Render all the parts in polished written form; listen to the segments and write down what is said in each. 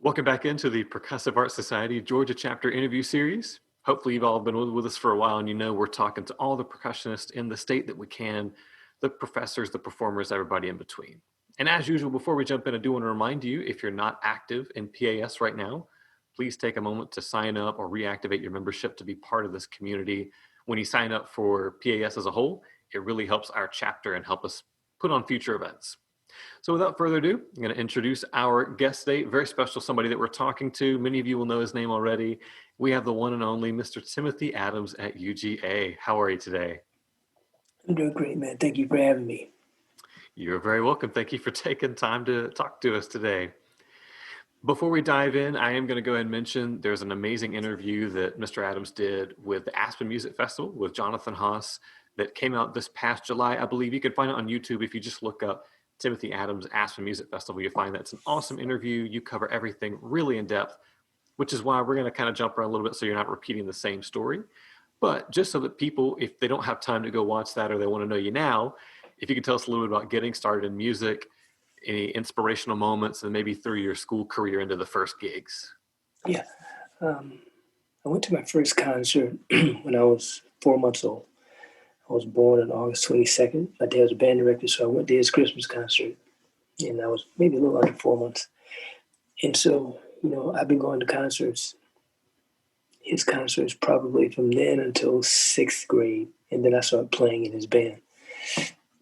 Welcome back into the Percussive Art Society Georgia Chapter interview series. Hopefully you've all been with us for a while and you know we're talking to all the percussionists in the state that we can, the professors, the performers, everybody in between. And as usual, before we jump in, I do want to remind you, if you're not active in PAS right now, please take a moment to sign up or reactivate your membership to be part of this community. When you sign up for PAS as a whole, it really helps our chapter and help us put on future events. So without further ado, I'm going to introduce our guest today, very special, somebody that we're talking to. Many of you will know his name already. We have the one and only Mr. Timothy Adams at UGA. How are you today? I'm doing great, man. Thank you for having me. You're very welcome. Thank you for taking time to talk to us today. Before we dive in, I am going to go ahead and mention there's an amazing interview that Mr. Adams did with the Aspen Music Festival with Jonathan Haas that came out this past July. I believe you can find it on YouTube if you just look up Timothy Adams Aspen Music Festival. You'll find that it's an awesome interview. You cover everything really in depth, which is why we're going to kind of jump around a little bit so you're not repeating the same story. But just so that people, if they don't have time to go watch that or they want to know you now, if you could tell us a little bit about getting started in music, any inspirational moments, and maybe through your school career into the first gigs. Yeah. I went to my first concert when I was 4 months old. I was born on August 22nd. My dad was a band director, so I went to his Christmas concert. And I was maybe a little under 4 months. And so, I've been going to concerts, his concerts probably from then until sixth grade. And then I started playing in his band.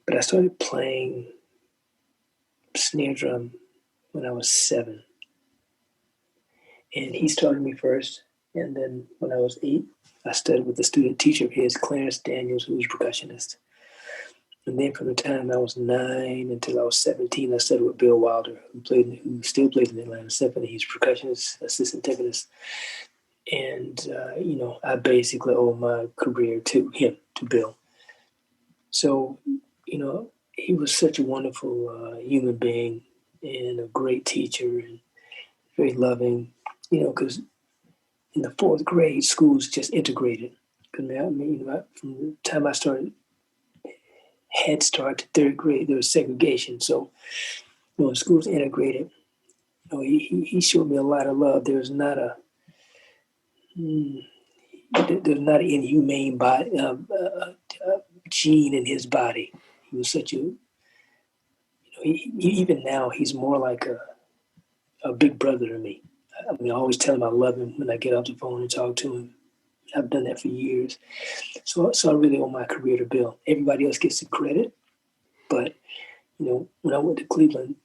But I started playing snare drum when I was 7. And he started me first. And then when I was 8, I studied with a student teacher of his, Clarence Daniels, who was a percussionist. And then from the time I was 9 until I was 17, I studied with Bill Wilder, who still plays in the Atlanta Symphony. He's a percussionist, assistant timpanist. And, I basically owe my career to him, to Bill. So, he was such a wonderful human being and a great teacher and very loving, because in the 4th grade, schools just integrated. From the time I started Head Start to 3rd grade, there was segregation. So, when schools integrated, he showed me a lot of love. There's not an inhumane body, gene in his body. He was such a, even now, he's more like a big brother to me. I always tell him I love him when I get off the phone and talk to him. I've done that for years. So I really owe my career to Bill. Everybody else gets the credit. But, when I went to Cleveland,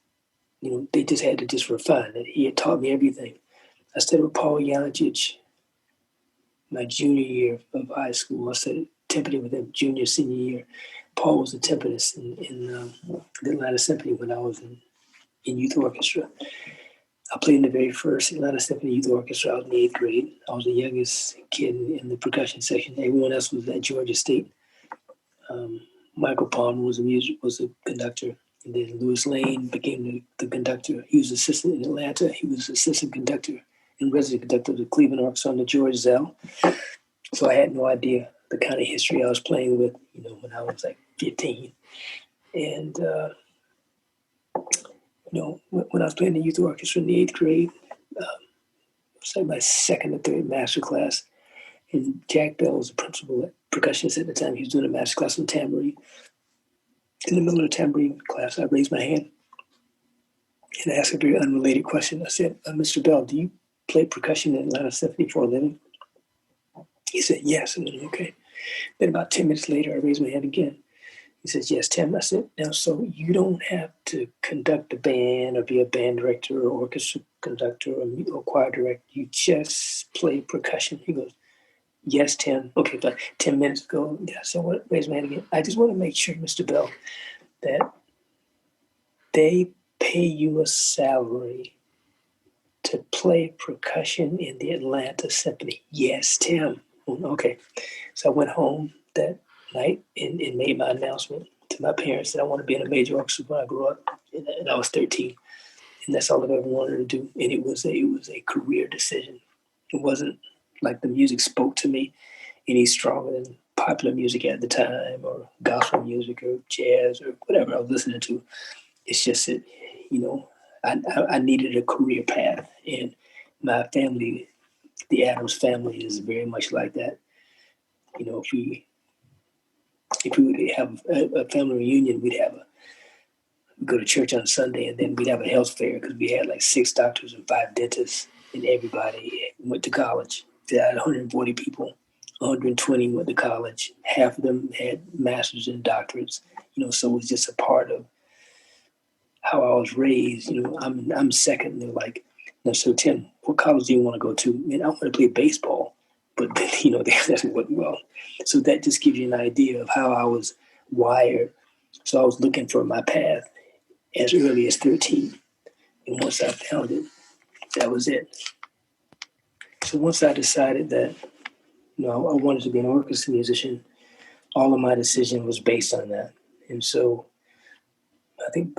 they just had to just refine it. He had taught me everything. I studied with Paul Yancic my junior year of high school. I studied timpani with him junior, senior year. Paul was a timpanist in the Atlanta Symphony when I was in youth orchestra. I played in the very first Atlanta Symphony Youth Orchestra. I was in the 8th grade. I was the youngest kid in the percussion section. Everyone else was at Georgia State. Michael Palmer was a conductor. And then Louis Lane became the conductor. He was assistant in Atlanta. He was assistant conductor and resident conductor of the Cleveland Orchestra under George Zell. So I had no idea the kind of history I was playing with, when I was like 15. And, when I was playing the youth orchestra in the 8th grade, it was like my 2nd or 3rd master class. And Jack Bell was the principal percussionist at the time. He was doing a master class on tambourine. In the middle of the tambourine class, I raised my hand and asked a very unrelated question. I said, Mr. Bell, do you play percussion in Atlanta Symphony for a living? He said, yes. And then, okay. Then about 10 minutes later, I raised my hand again. He says, yes, Tim. I said, now, so you don't have to conduct a band or be a band director or orchestra conductor or choir director. You just play percussion. He goes, yes, Tim. Okay, but 10 minutes ago, yeah, so I raised my hand again. I just want to make sure, Mr. Bell, that they pay you a salary to play percussion in the Atlanta Symphony. Yes, Tim. Okay. So I went home that night and made my announcement to my parents that I want to be in a major orchestra when I grew up. And I was 13. And that's all I've ever wanted to do. And it was a career decision. It wasn't like the music spoke to me any stronger than popular music at the time or gospel music or jazz or whatever I was listening to. It's just that, I needed a career path, and my family, the Adams family, is very much like that. You know, if we would have a family reunion, we'd go to church on Sunday, and then we'd have a health fair because we had like 6 doctors and 5 dentists, and everybody went to college. We had 140 people, 120 went to college. Half of them had masters and doctorates. So it was just a part of how I was raised. I'm second. They're like, no, so Tim, what college do you want to go to? Man, I want to play baseball, but that doesn't work well. So that just gives you an idea of how I was wired. So I was looking for my path as early as 13, and once I found it, that was it. So once I decided that I wanted to be an orchestra musician, all of my decision was based on that. And so I think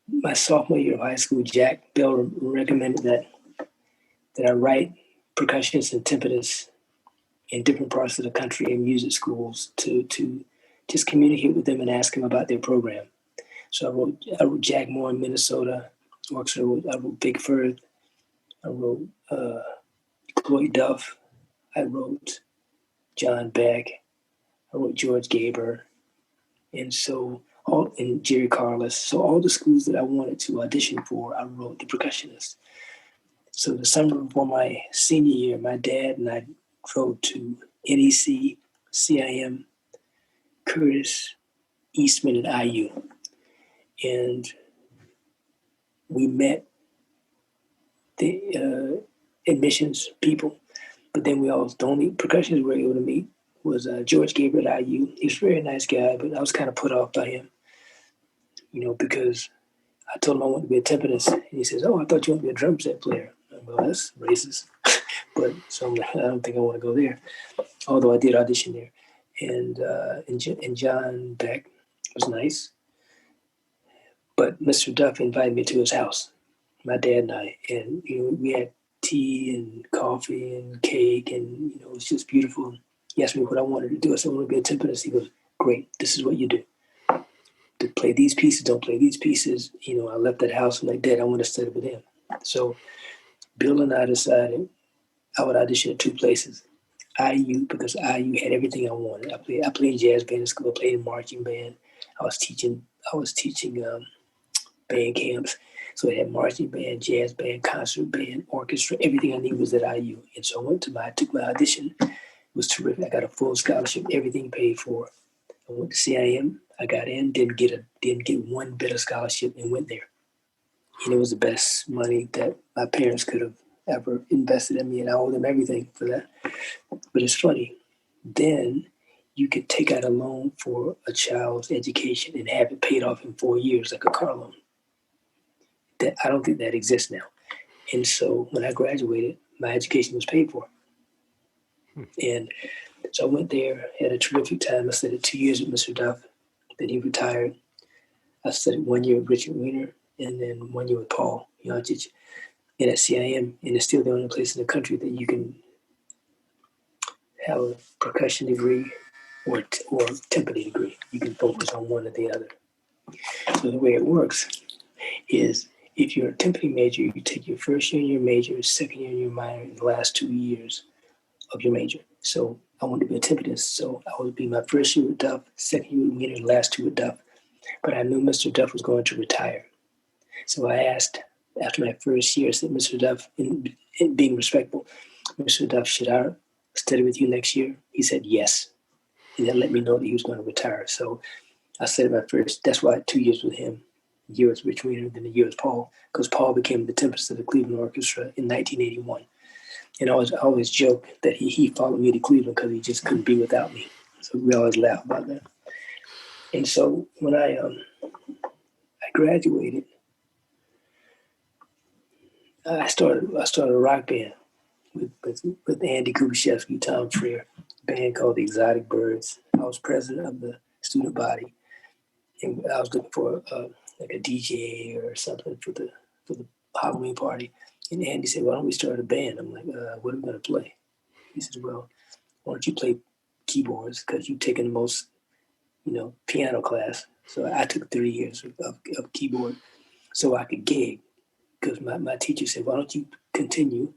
my sophomore year of high school, Jack Bell recommended that I write percussionists and timpanists in different parts of the country in music schools to just communicate with them and ask them about their program. So I wrote Jack Moore in Minnesota. I wrote Big Firth. I wrote Lloyd Duff. I wrote John Beck. I wrote George Gaber. And Jerry Carlos. So all the schools that I wanted to audition for, I wrote the percussionists. So the summer before my senior year, my dad and I drove to NEC, CIM, Curtis, Eastman, and IU. And we met the admissions people, but then the only percussionists we were able to meet was George Gabriel at IU. He's a very nice guy, but I was kind of put off by him, because I told him I wanted to be a timpanist, and he says, "Oh, I thought you wanted to be a drum set player." I'm like, well, that's racist. But so I'm like, I don't think I want to go there. Although I did audition there, and John Beck was nice, but Mr. Duff invited me to his house, my dad and I, and we had tea and coffee and cake, and it was just beautiful. He asked me what I wanted to do. I said, I want to be a timpanist. He goes, "Great, this is what you do. To play these pieces, don't play these pieces." I left that house and like, Dad, I want to study with him. So Bill and I decided I would audition at 2 places. IU, because IU had everything I wanted. I played jazz band in school. I played in marching band. I was teaching band camps. So it had marching band, jazz band, concert band, orchestra. Everything I needed was at IU. And so I took my audition. It was terrific. I got a full scholarship, everything paid for. I went to CIM. I got in, didn't get one bit of scholarship, and went there. And it was the best money that my parents could have ever invested in me, and I owe them everything for that. But it's funny. Then you could take out a loan for a child's education and have it paid off in 4 years, like a car loan. I don't think that exists now. And so when I graduated, my education was paid for. And so I went there, had a terrific time. I studied 2 years with Mr. Duff. Then he retired. I studied 1 year with Richard Weiner, and then 1 year with Paul Yancic. And at CIM, and it's still the only place in the country that you can have a percussion degree or timpani degree. You can focus on one or the other. So the way it works is if you're a timpani major, you take your first year in your major, second year in your minor, and the last 2 years of your major. So I wanted to be a timpanist, so I would be my first year with Duff, second year with Weiner, and last 2 with Duff. But I knew Mr. Duff was going to retire. So I asked, after my first year, I said, Mr. Duff, in being respectful, Mr. Duff, should I study with you next year? He said yes. And that let me know that he was going to retire. So I studied my first, that's why I had 2 years with him. A year with Rich Weiner, then a year with Paul, because Paul became the timpani of the Cleveland Orchestra in 1981. And I always joke that he followed me to Cleveland because he just couldn't be without me. So we always laugh about that. And so when I graduated, I started a rock band with Andy Kubashevsky, Tom Freer, a band called the Exotic Birds. I was president of the student body, and I was looking for like a DJ or something for the Halloween party. And Andy said, "Why don't we start a band?" I'm like, "What are we going to play?" He said, "Well, why don't you play keyboards because you've taken the most, piano class." So I took 3 years of keyboard. so I could gig because my teacher said, why don't you continue?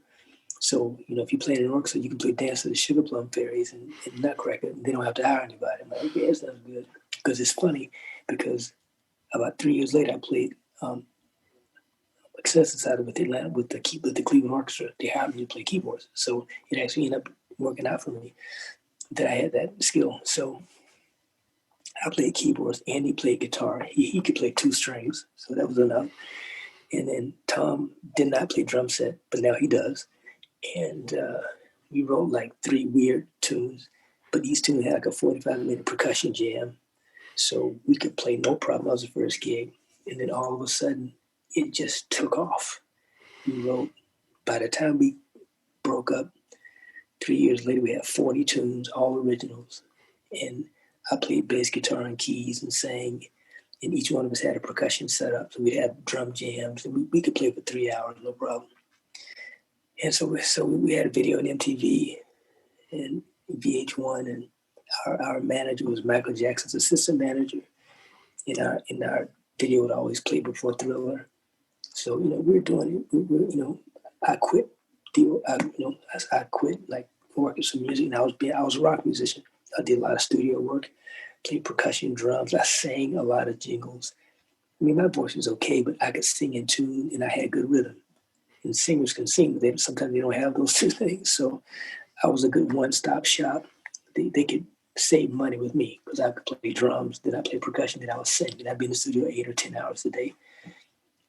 So, if you play in an orchestra, you can play Dance of the Sugar Plum Fairies and Nutcracker. And they don't have to hire anybody. I'm like, okay, that sounds good. Because it's funny because about 3 years later, I played Access Society with Atlanta with the Cleveland Orchestra. They hired me to play keyboards. So it actually ended up working out for me that I had that skill. So I played keyboards. Andy played guitar. He could play two strings, so that was enough. And then Tom did not play drum set, but now he does. And we wrote like three weird tunes, but these tunes had like a 45-minute percussion jam. So we could play no problem. That was the first gig. And then all of a sudden, it just took off. We wrote, by the time we broke up, 3 years later, we had 40 tunes, all originals. And I played bass guitar and keys and sang. And each one of us had a percussion set up. So we'd have drum jams, and we could play for 3 hours, no problem. And so we had a video on MTV and VH1, and our manager was Michael Jackson's assistant manager. In our video would always play before Thriller. So we're doing it. I quit. I quit like working some music, and I was a rock musician. I did a lot of studio work, played percussion, drums. I sang a lot of jingles. I mean, my voice was okay, but I could sing in tune, and I had good rhythm. And singers can sing, but sometimes they don't have those two things. So I was a good one-stop shop. They could save money with me because I could play drums, then I play percussion, then I would sing, and I'd be in the studio 8 or 10 hours a day.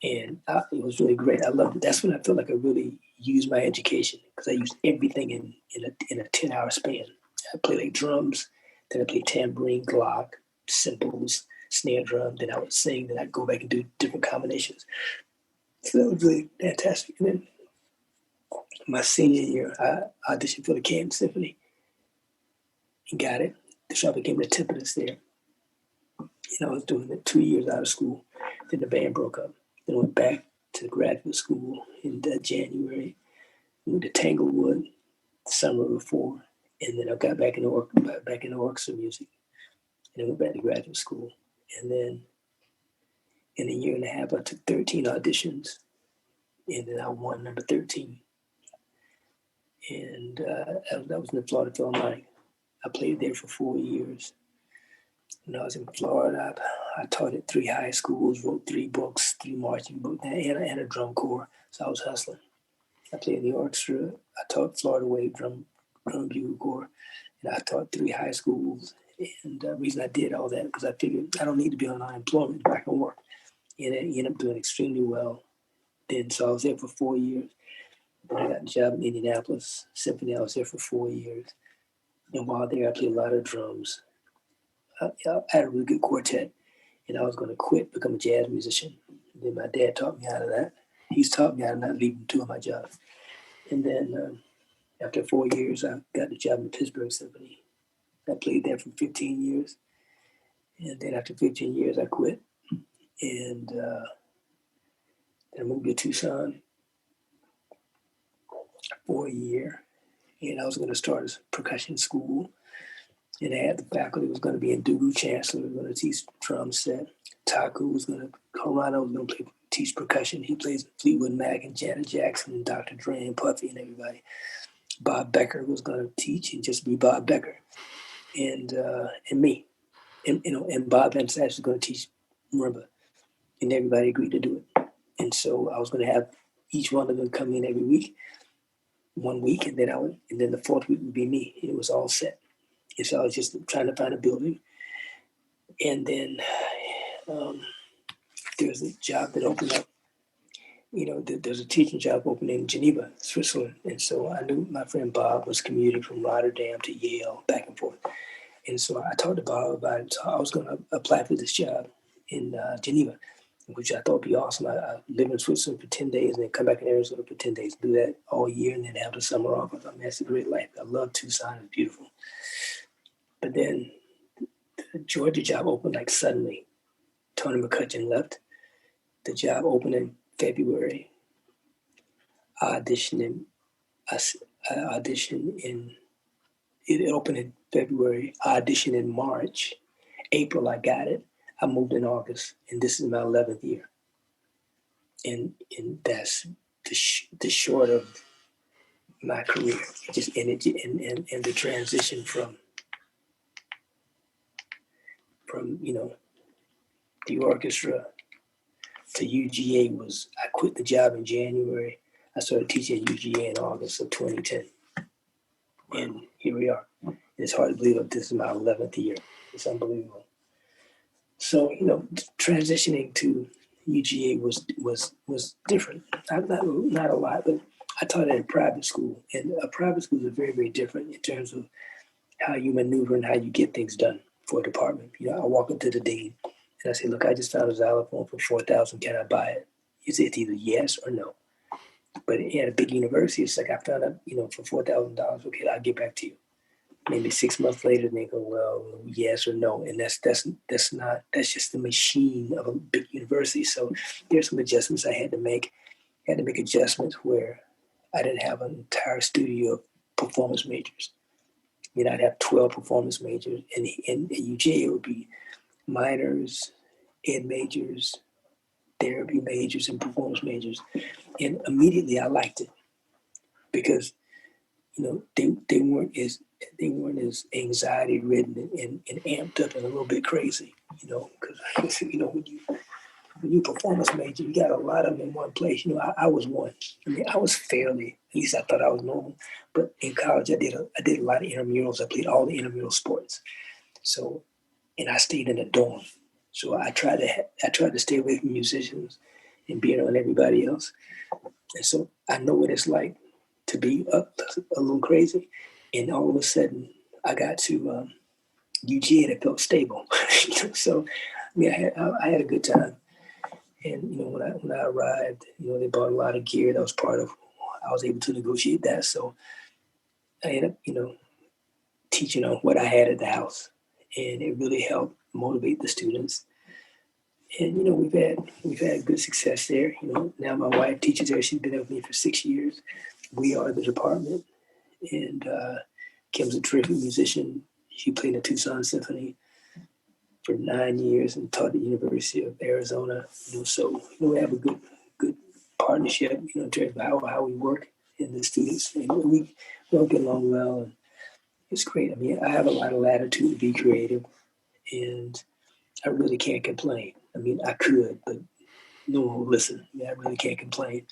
And it was really great. I loved it. That's when I felt like I really used my education because I used everything in a 10-hour span. I played like drums, then I played tambourine, Glock, cymbals, snare drum, then I would sing, then I'd go back and do different combinations. So that was really fantastic. And then my senior year, I auditioned for the Kansas Symphony and got it. So I became the timpanist there. And I was doing it 2 years out of school. Then the band broke up. Then I went back to graduate school in January. Went to Tanglewood the summer before. And then I got back into orchestra music. And then went back to graduate school. And then in a year and a half, I took 13 auditions. And then I won number 13. And that was in the Florida Philharmonic. I played there for 4 years. When I was in Florida, I taught at 3 high schools, wrote 3 books, 3 marching books, and a drum corps. So I was hustling. I played in the orchestra. I taught Florida Wave drum bugle corps, and I taught 3 high schools. And the reason I did all that because I figured I don't need to be on unemployment if I can work. And I ended up doing extremely well. Then so I was there for 4 years. Then I got a job in Indianapolis Symphony. I was there for 4 years. And while there, I played a lot of drums. I had a really good quartet, and I was going to quit, become a jazz musician. And then my dad taught me out of that. He's taught me how to not leave 2 of my jobs. And then after 4 years, I got the job in the Pittsburgh Symphony. I played there for 15 years. And then after 15 years, I quit. And then I moved to Tucson for a year. And I was going to start a percussion school. And I had the faculty was going to be in Dugu Chancellor, was going to teach drum set. Taku was going to, Corano was going to teach percussion. He plays Fleetwood Mac and Janet Jackson and Dr. Dre and Puffy and everybody. Bob Becker was going to teach and just be Bob Becker, and me, and Bob Van was going to teach marimba, and everybody agreed to do it. And so I was going to have each one of them come in every week, 1 week, and then the fourth week would be me. And it was all set. And so I was just trying to find a building, and then there was a job that opened up. There's a teaching job opening in Geneva, Switzerland. And so I knew my friend Bob was commuting from Rotterdam to Yale, back and forth. And so I talked to Bob about it. So I was going to apply for this job in Geneva, which I thought would be awesome. I live in Switzerland for 10 days and then come back in Arizona for 10 days, do that all year, and then have the summer off. I thought, man, that's a great life. I love Tucson. It's beautiful. But then the Georgia job opened like suddenly. Tony McCutcheon left. The job opened in February. I auditioned in, it opened in February. I auditioned in March. April, I got it. I moved in August, and this is my 11th year. and that's the short of my career, just energy and the transition from the orchestra to UGA was I quit the job in January. I started teaching at UGA in August of 2010, and here we are. It's hard to believe that this is my 11th year. It's unbelievable. So transitioning to UGA was different. Not a lot, but I taught at a private school, and a private school is very, very different in terms of how you maneuver and how you get things done for a department. I walk up to the dean and I say, "Look, I just found a xylophone for 4,000. Can I buy it?" It's either yes or no. But at a big university, it's like I found out, for $4,000. Okay, I'll get back to you. Maybe 6 months later, they go, "Well, yes or no," and that's just the machine of a big university. So there's some adjustments I had to make. I had to make adjustments where I didn't have an entire studio of performance majors. I'd have 12 performance majors, and in UJ it would be minors, ed majors, therapy majors, and performance majors. And immediately I liked it because they weren't as anxiety ridden and amped up and a little bit crazy. Because when you performance major, you got a lot of them in one place. I was one. I mean, I was fairly, at least I thought I was normal. But in college, I did a lot of intramurals. I played all the intramural sports. So, and I stayed in a dorm. So I tried to stay away from musicians and being around everybody else. And so I know what it's like to be a little crazy. And all of a sudden, I got to UGA and it felt stable. So, I mean, I had a good time. And when I arrived, they bought a lot of gear. That was part of. I was able to negotiate that. So I ended up, teaching on what I had at the house, and it really helped motivate the students. And we've had good success there. Now my wife teaches there. She's been there with me for 6 years. We are the department, and Kim's a terrific musician. She played in the Tucson Symphony for 9 years and taught at the University of Arizona. So we have a good partnership. In terms of how we work and the students, and we all get along well, and it's great. I mean, I have a lot of latitude to be creative, and I really can't complain. I mean, I could, but no one will listen. I mean, I really can't complain,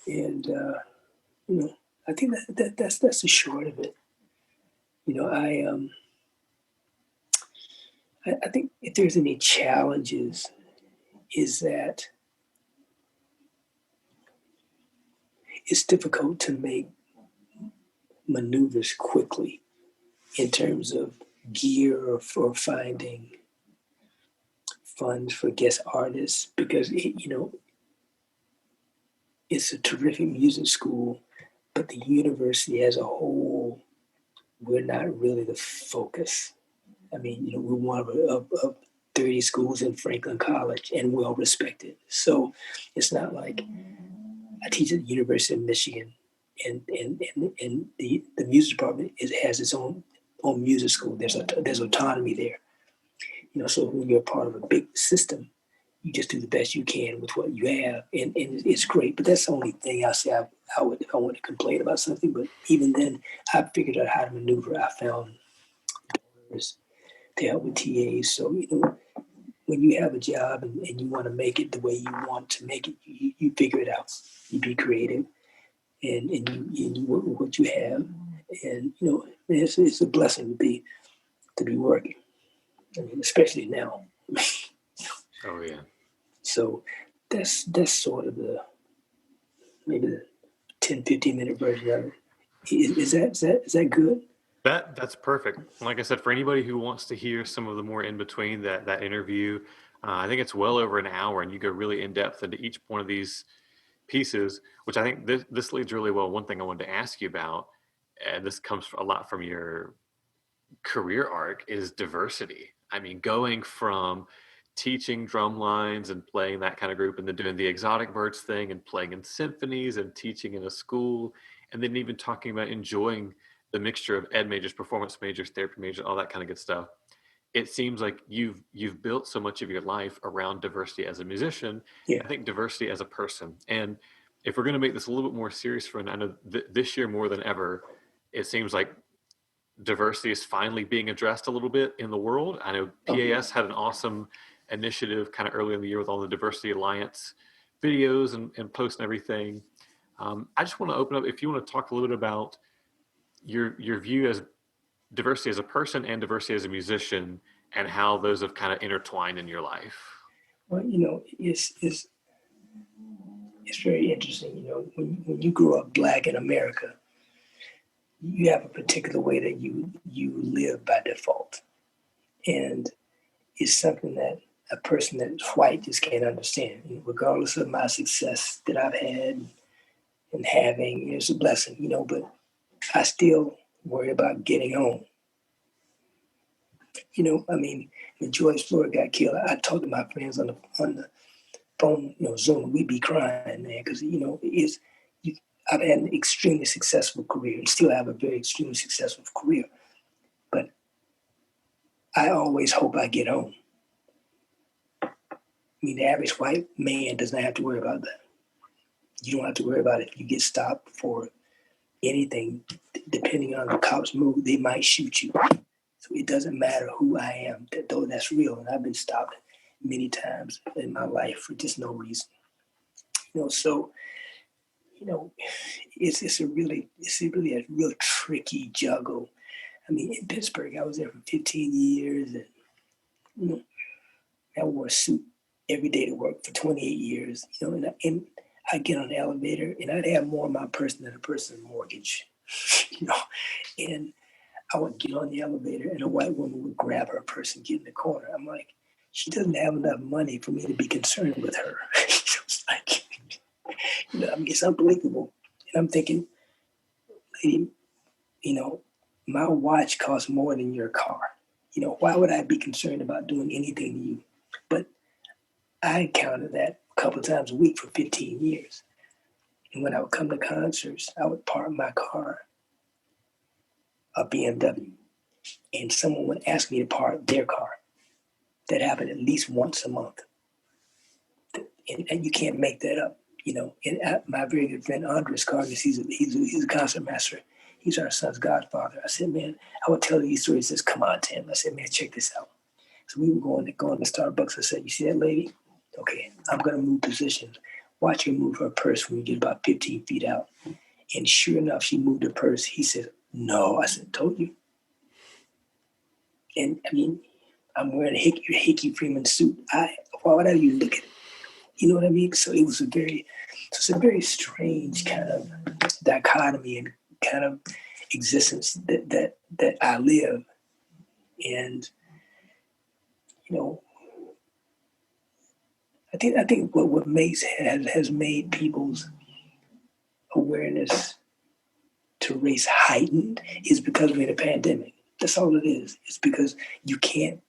and I think that's the short of it. I think if there's any challenges, is that it's difficult to make maneuvers quickly in terms of gear or for finding funds for guest artists because it's a terrific music school, but the university as a whole, we're not really the focus. I mean, we're one of 30 schools in Franklin College and well respected. So it's not like I teach at the University of Michigan, and the music department has its own music school. There's autonomy there. So when you're part of a big system, you just do the best you can with what you have, and it's great. But that's the only thing I say I would if I want to complain about something. But even then, I figured out how to maneuver. I found ways to help with TAs. So when you have a job and you want to make it the way you want to make it, you figure it out. You be creative, and you work with what you have, and it's a blessing to be working. I mean, especially now. Oh yeah. So that's sort of maybe the 10-15 minute version of it. Is that good? That's perfect. Like I said, for anybody who wants to hear some of the more in between that interview, I think it's well over an hour, and you go really in depth into each one of these pieces, which I think this leads really well. One thing I wanted to ask you about, and this comes a lot from your career arc, is diversity. I mean, going from teaching drum lines and playing that kind of group, and then doing the exotic birds thing and playing in symphonies and teaching in a school, and then even talking about enjoying the mixture of ed majors, performance majors, therapy majors, all that kind of good stuff. it seems like you've built so much of your life around diversity as a musician. Yeah. I think diversity as a person. And if we're going to make this a little bit more serious for, and I know this year more than ever, it seems like diversity is finally being addressed a little bit in the world. I know Oh, yeah. PAS had an awesome initiative kind of early in the year with all the Diversity Alliance videos and posts and everything. I just want to open up, if you want to talk a little bit about your view as diversity as a person and diversity as a musician, and how those have kind of intertwined in your life. Well, it's very interesting. When you grow up Black in America, you have a particular way that you live by default, and it's something that a person that's white just can't understand. Regardless of my success that I've had and having, it's a blessing. But I still worry about getting home. I mean, when George Floyd got killed, I talked to my friends on the phone, Zoom. We'd be crying, man, because I've had an extremely successful career and still have a very extremely successful career. But I always hope I get home. I mean, the average white man does not have to worry about that. You don't have to worry about it if you get stopped for anything. Depending on the cops' mood, they might shoot you. So it doesn't matter who I am, though that's real. And I've been stopped many times in my life for just no reason. So it's really a real tricky juggle. I mean, in Pittsburgh, I was there for 15 years, and I wore a suit every day to work for 28 years. And I get on the elevator, and I'd have more of my person than a person's mortgage. And I would get on the elevator, and a white woman would grab her purse and get in the corner. I'm like, she doesn't have enough money for me to be concerned with her. It's like, it's unbelievable. And I'm thinking, lady, my watch costs more than your car. Why would I be concerned about doing anything to you? But I encountered that a couple of times a week for 15 years. And when I would come to concerts, I would park my car, a BMW, and someone would ask me to park their car. That happened at least once a month. And you can't make that up. And my very good friend Andres Cargas, he's a concert master. He's our son's godfather. I said, man, I would tell you these stories. He says, come on, Tim. I said, man, check this out. So we were going to Starbucks. I said, you see that lady? Okay, I'm going to move positions. Watch her move her purse when we get about 15 feet out. And sure enough, she moved her purse. He said, no. I said, told you. And I mean, I'm wearing a Hickey Freeman suit. Why would I even look at it? You know what I mean? So it's a very strange kind of dichotomy and kind of existence that I live. And I think what has made people's awareness to race heightened is because we're in a pandemic. That's all it is. It's because you can't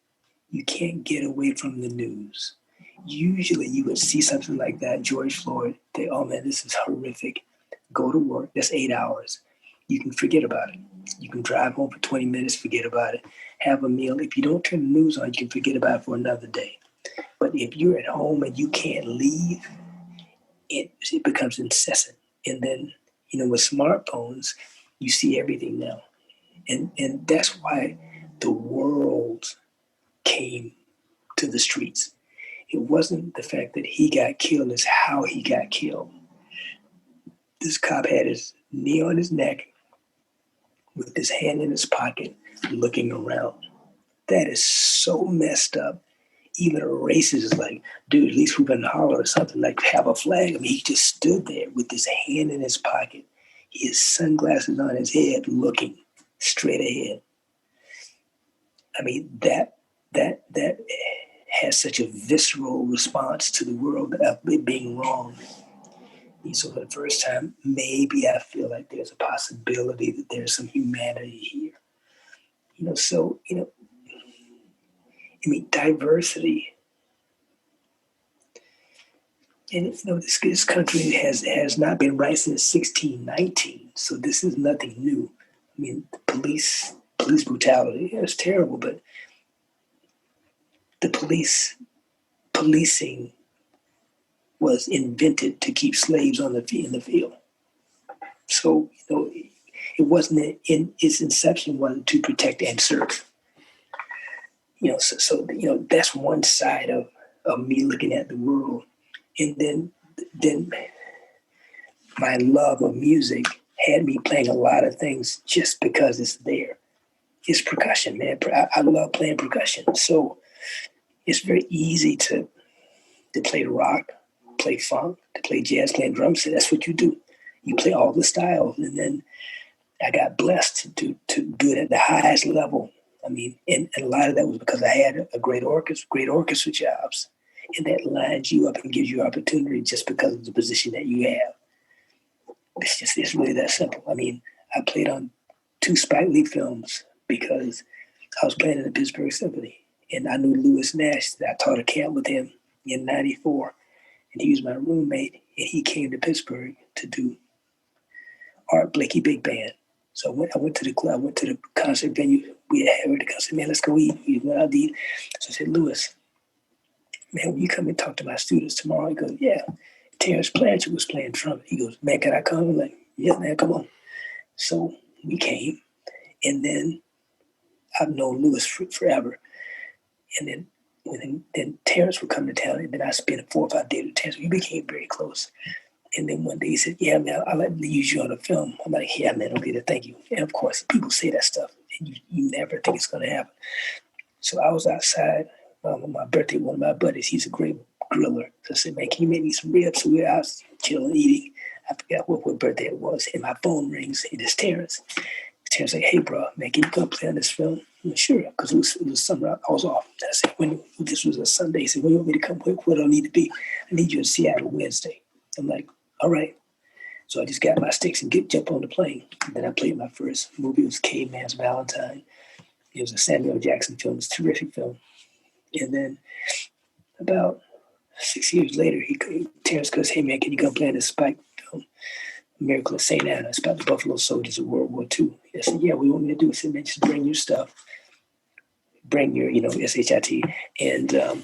get away from the news. Usually you would see something like that, George Floyd, think, oh man, this is horrific. Go to work, that's 8 hours. You can forget about it. You can drive home for 20 minutes, forget about it. Have a meal. If you don't turn the news on, you can forget about it for another day. But if you're at home and you can't leave, it becomes incessant. And then, with smartphones, you see everything now. And that's why the world came to the streets. It wasn't the fact that he got killed, it's how he got killed. This cop had his knee on his neck with his hand in his pocket looking around. That is so messed up. Even a racist is like, dude, at least we've been holler or something, like have a flag. I mean, he just stood there with his hand in his pocket, his sunglasses on his head, looking straight ahead. I mean, that has such a visceral response to the world of it being wrong. And so for the first time, maybe I feel like there's a possibility that there's some humanity here. Diversity. And this country has not been right since 1619, so this is nothing new. I mean, police brutality is terrible, but the policing was invented to keep slaves in the field. So, it wasn't in its inception wasn't to protect and serve. That's one side of me looking at the world. And then my love of music had me playing a lot of things just because it's there. It's percussion, man. I love playing percussion. So it's very easy to play rock, play funk, to play jazz, playing drums. So that's what you do. You play all the styles. And then I got blessed to do it at the highest level. I mean, and a lot of that was because I had a great orchestra jobs. And that lines you up and gives you opportunity just because of the position that you have. It's really that simple. I mean, I played on 2 Spike Lee films because I was playing in the Pittsburgh Symphony. And I knew Lewis Nash. I taught a camp with him in '94. And he was my roommate. And he came to Pittsburgh to do Art Blakey Big Band. So I went to the club, I went to the concert venue. We had heard the concert, man, let's go eat. We went out to eat. So I said, Lewis, man, will you come and talk to my students tomorrow? He goes, yeah. Terrence Blanchard was playing trumpet. He goes, man, can I come? I'm like, yeah, man, come on. So we came. And then I've known Lewis forever. And then Terrence would come to town. And then I spent 4 or 5 days with Terrence. We became very close. And then one day he said, yeah, man, I'll let me use you on a film. I'm like, yeah, man, okay, thank you. And of course, people say that stuff, and you never think it's going to happen. So I was outside on my birthday, one of my buddies, he's a great griller. So I said, man, can you make me some ribs? So we were out chilling, eating. I forgot what birthday it was. And my phone rings, and it's Terrence. Terrence like, hey, bro, man, can you come play on this film? I'm like, sure, because it was summer. I was off. I said, when this was a Sunday, he said, when you want me to come? Where do I need to be? I need you in Seattle Wednesday. I'm like, all right. So I just got my sticks and jump on the plane. And then I played my first movie. It was Caveman's Valentine. It was a Samuel Jackson film. It's a terrific film. And then about 6 years later, Terrence goes, hey, man, can you come play in this Spike film, Miracle at St. Anna? It's about the Buffalo Soldiers of World War II. I said, yeah, what do you want me to do? I said, man, just bring your stuff. Bring your, SHIT. And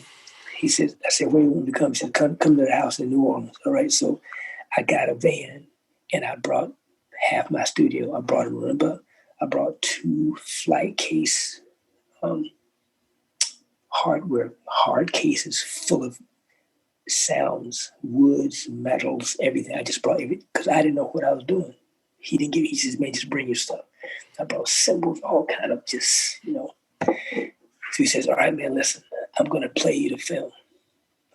he said, I said, where do you want me to come? He said, come to the house in New Orleans. All right, so I got a van, and I brought half my studio. I brought a marimba. I brought 2 flight case hard cases full of sounds, woods, metals, everything. I just brought everything because I didn't know what I was doing. He didn't give me, he says, man, just bring your stuff. I brought cymbals, all kind of just. So he says, all right, man, listen, I'm going to play you the film.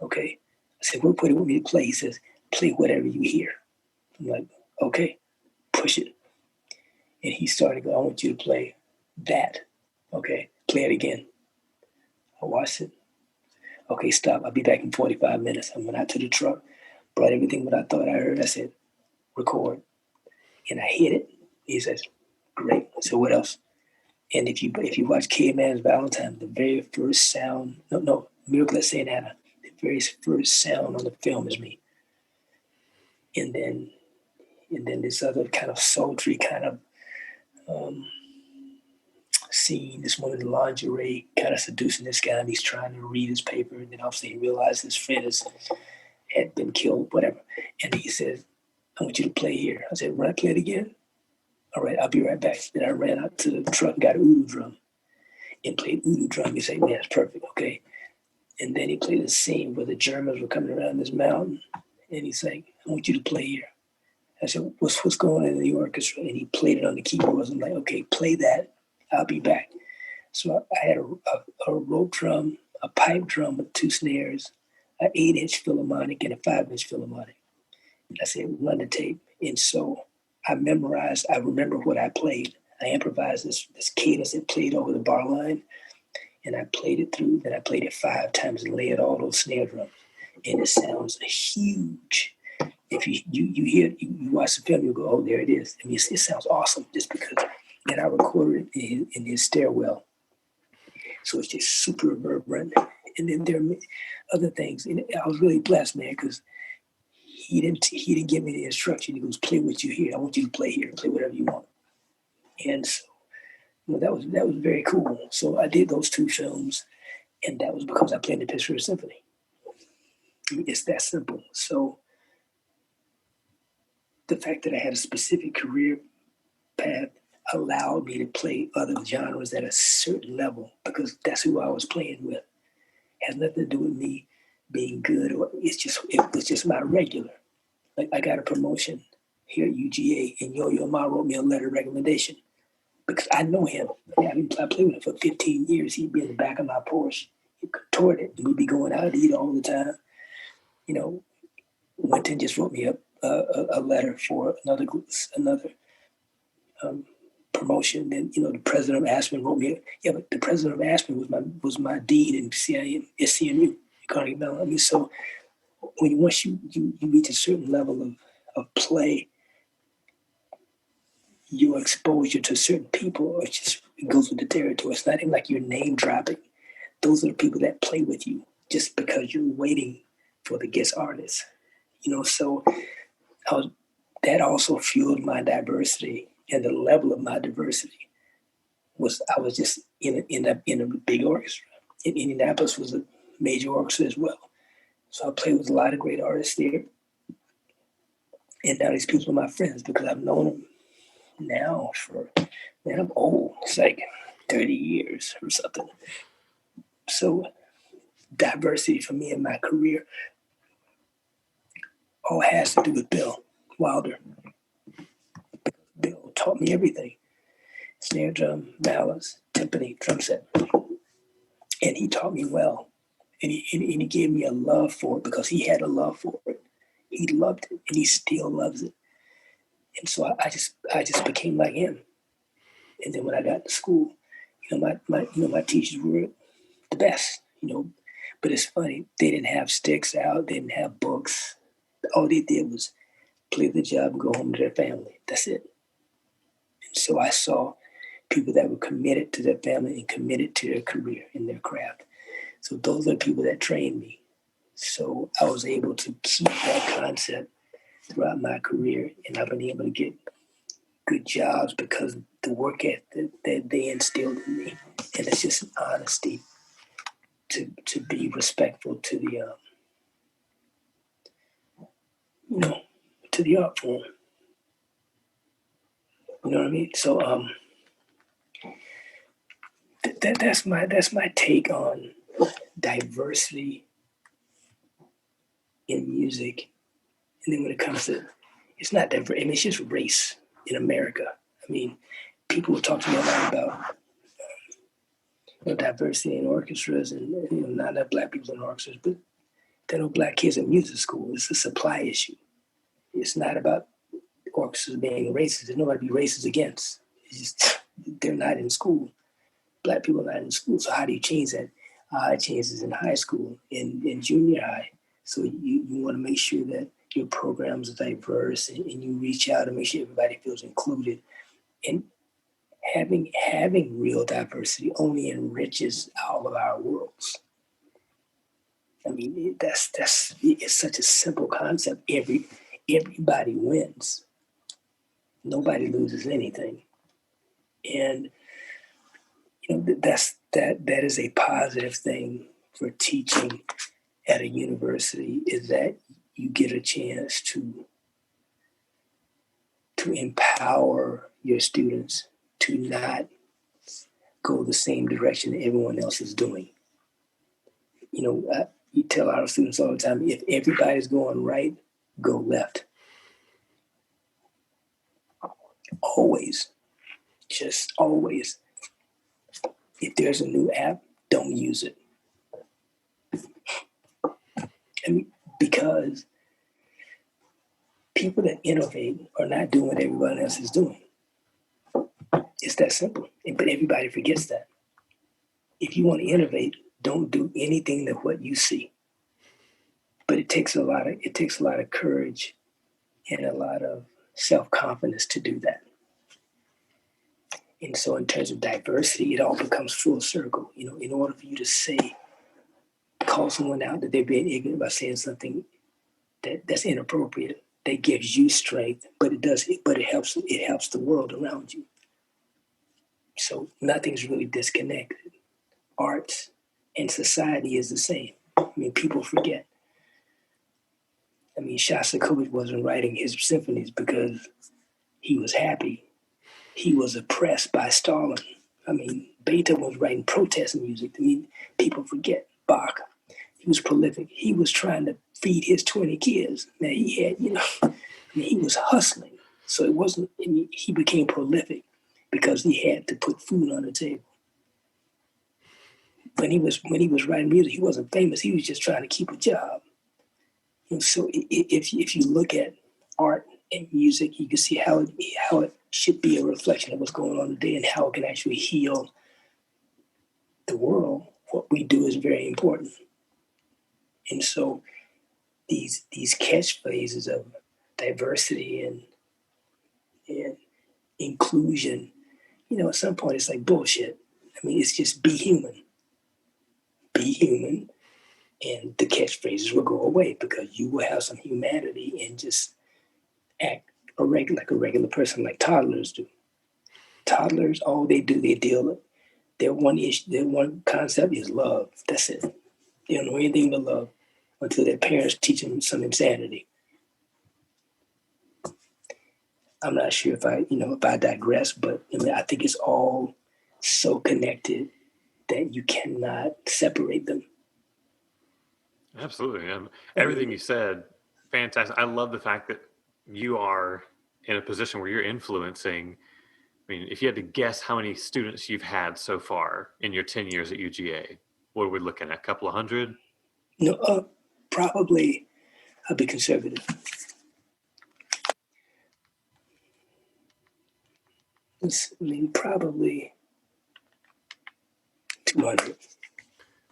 Okay. I said, what do you want me to play? He says, play whatever you hear. I'm like, okay, push it. And he started going, I want you to play that. Okay, play it again. I watched it. Okay, stop. I'll be back in 45 minutes. I went out to the truck, brought everything that I thought I heard. I said, record. And I hit it. He says, great. So what else? And if you watch Caveman's Valentine, the very first sound, Miracle at St. Anna, the very first sound on the film is me. And then this other kind of sultry kind of scene, this woman in lingerie kind of seducing this guy, and he's trying to read his paper, and then obviously he realizes his friend had been killed, whatever. And he says, I want you to play here. I said, when I play it again? All right, I'll be right back. Then I ran out to the truck and got an oudou drum and played oudou drum. He said, man, that's perfect, okay. And then he played a scene where the Germans were coming around this mountain, and he's like, I want you to play here. I said, what's going on in the orchestra? And he played it on the keyboards. I'm like, okay, play that. I'll be back. So I had a rope drum, a pipe drum with 2 snares, an 8-inch Philharmonic, and a 5-inch Philharmonic. And I said, run the tape. And so I remember what I played. I improvised this cadence that played over the bar line, and I played it through. Then I played it 5 times and layered all those snare drums. And it sounds huge. If you hear it, you watch the film, you go, oh, there it is. I mean, it sounds awesome just because. And I recorded it in his stairwell. So it's just super reverberant. And then there are other things. And I was really blessed, man, because he didn't give me the instruction. He goes, play what you hear. I want you to play here. Play whatever you want. And so that was very cool. So I did those 2 films. And that was because I played the Pittsburgh Symphony. I mean, it's that simple. So the fact that I had a specific career path allowed me to play other genres at a certain level because that's who I was playing with. It has nothing to do with me being good, or it was just my regular. Like I got a promotion here at UGA, and Yo-Yo Ma wrote me a letter of recommendation because I know him. I mean, I played with him for 15 years. He'd be in the back of my Porsche. He contorted it, and we'd be going out to eat all the time. You know, Winton just wrote me a letter for another promotion. Then the president of Aspen wrote me. Yeah, but the president of Aspen was my dean in SCMU, Carnegie Mellon. I mean, so once you reach a certain level of play, your exposure to certain people it goes with the territory. It's not even like you're name dropping. Those are the people that play with you just because you're waiting for the guest artist. So that also fueled my diversity, and the level of my diversity I was just in a big orchestra. In Indianapolis was a major orchestra as well. So I played with a lot of great artists there. And now these people are my friends because I've known them now man, I'm old. It's like 30 years or something. So diversity for me in my career all has to do with Bill Wilder. Bill taught me everything. Snare drum, mallets, timpani, drum set. And he taught me well. And he gave me a love for it because he had a love for it. He loved it and he still loves it. And so I just became like him. And then when I got to school, my teachers were the best, But it's funny, they didn't have sticks out, they didn't have books. All they did was play the job and go home to their family. That's it. And so I saw people that were committed to their family and committed to their career and their craft. So those are the people that trained me. So I was able to keep that concept throughout my career, and I've been able to get good jobs because the work ethic that they instilled in me, and it's just an honesty to be respectful to the to the art form. You know what I mean? So that's my take on diversity in music. And then when it comes to, it's not diverse. I mean, it's just race in America. I mean, people will talk to me a lot about diversity in orchestras and not enough black people in orchestras, but there are no black kids in music school. It's a supply issue. It's not about orchestras being racist. There's nobody to be racist against. It's just they're not in school. Black people are not in school. So how do you change that? It changes in high school, in junior high. So you want to make sure that your programs are diverse and you reach out and make sure everybody feels included. And having real diversity only enriches all of our worlds. I mean, it's such a simple concept. Everybody wins. Nobody loses anything. And that is a positive thing for teaching at a university, is that you get a chance to empower your students to not go the same direction that everyone else is doing. You tell our students all the time, if everybody's going right, go left. Always. Just always. If there's a new app, don't use it. I mean, because people that innovate are not doing what everyone else is doing. It's that simple. But everybody forgets that. If you want to innovate, don't do anything that what you see. But it takes a lot of courage and a lot of self-confidence to do that. And so in terms of diversity, it all becomes full circle. In order for you to call someone out that they're being ignorant by saying something that's inappropriate, that gives you strength, but it helps the world around you. So nothing's really disconnected. Arts And society is the same. I mean, people forget. I mean, Shostakovich wasn't writing his symphonies because he was happy. He was oppressed by Stalin. I mean, Beethoven was writing protest music. I mean, people forget Bach. He was prolific. He was trying to feed his 20 kids. Man, he had, I mean, he was hustling. So it wasn't, I mean, he became prolific because he had to put food on the table. When he was writing music, he wasn't famous. He was just trying to keep a job. And so if you look at art and music, you can see how it should be a reflection of what's going on today and how it can actually heal the world. What we do is very important. And so these catchphrases of diversity and inclusion, at some point it's like bullshit. I mean, it's just be human. Be human, and the catchphrases will go away because you will have some humanity and just act like a regular person, like toddlers do. Toddlers, all they do, they deal. Their one issue, their one concept is love. That's it. They don't know anything but love until their parents teach them some insanity. I'm not sure if I digress, but I think it's all so connected that you cannot separate them. Absolutely. I Everything mean, you said, fantastic. I love the fact that you are in a position where you're influencing. I mean, if you had to guess how many students you've had so far in your 10 years at UGA, what are we looking at? A couple of hundred? probably I'll be conservative. Probably 200.